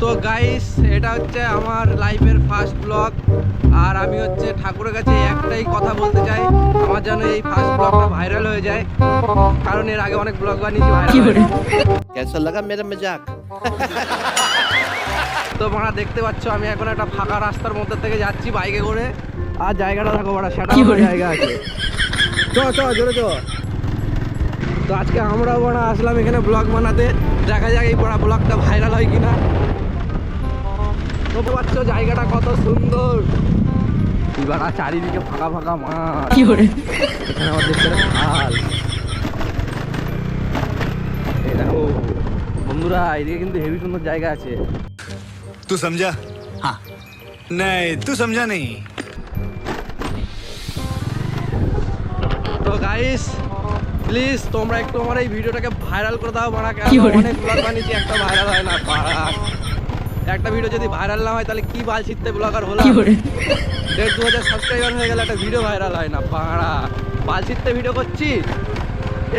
তো গাইস, এটা হচ্ছে আমার লাইফের ফার্স্ট ব্লগ। আর আমি হচ্ছে ঠাকুরের কাছে একটাই কথা বলতে চাই, আমার যেন এই ফার্স্ট ব্লগটা ভাইরাল হয়ে যায়। কারণ এর আগে অনেক ব্লগ বানিয়েছি, ভাইরাল। कैसा लगा मेरा मजाक? তো তোমরা দেখতে পাচ্ছ আমি এখন একটা ফাঁকা রাস্তার মধ্যে থেকে যাচ্ছি বাইকে করে। আর জায়গাটা দেখো, বড় সেটা জায়গা আছে। জোরে চ। তো আজকে আমরাও বড় আসলাম এখানে ব্লগ বানাতে, দেখা যাক এই বড় ব্লগটা ভাইরাল হয় কিনা। দেখতে পাচ্ছ জায়গাটা কত সুন্দর, এবার চারিদিকে ফাঁকা ফাঁকা মাঠ। এখানে আমার দেখতে খাল। এই দেখো বন্ধুরা, এদিকে কিন্তু হেভি সুন্দর জায়গা আছে। तू समझा? हाँ। नहीं, तू समझा नहीं। তো গাইস, প্লিজ তোমরা একটু আমার এই ভিডিওটাকে ভাইরাল করে দাও। বাড়া অনেক ব্লগ বানিয়েছি, একটা ভাইরাল হয় না। বাড়া একটা ভিডিও যদি ভাইরাল না হয় তাহলে কি বাল ছিটতে ব্লগার হলাম। 1,500 সাবস্ক্রাইবার হয়ে গেলে একটা ভিডিও ভাইরাল হয় না। বাড়া বাল ছিটতে ভিডিও করছি,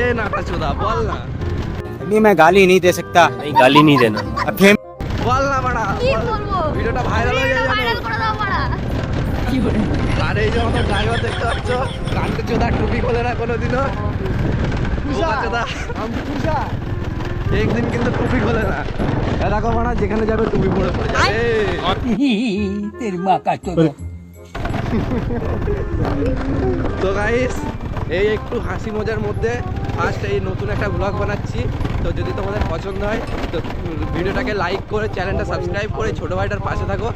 এ নাটা চোদা বল না। नहीं, मैं गाली नहीं दे सकता। नहीं गाली नहीं देना। अब फिर বল না বাড়া, ভিডিওটা ভাইরাল হয়ে যায় জানো। আর এই যে আমাদের ড্রাইভার দেখতে পাচ্ছ, কানকে চোদা টুপি খোলে না কোনোদিনও। বোকা চোদা একদিন কিন্তু টুপি খোলে না। দেখো বাড়া, যেখানে যাবে টুপি পরে পড়ে যাবে। তো গাইস, এই একটু হাসি মজার মধ্যে ফার্স্ট এই নতুন একটা ব্লগ বানাচ্ছি। তো যদি তোমাদের পছন্দ হয় তো ভিডিওটাকে লাইক করে চ্যানেলটা সাবস্ক্রাইব করে ছোট ভাইটার পাশে থাকো।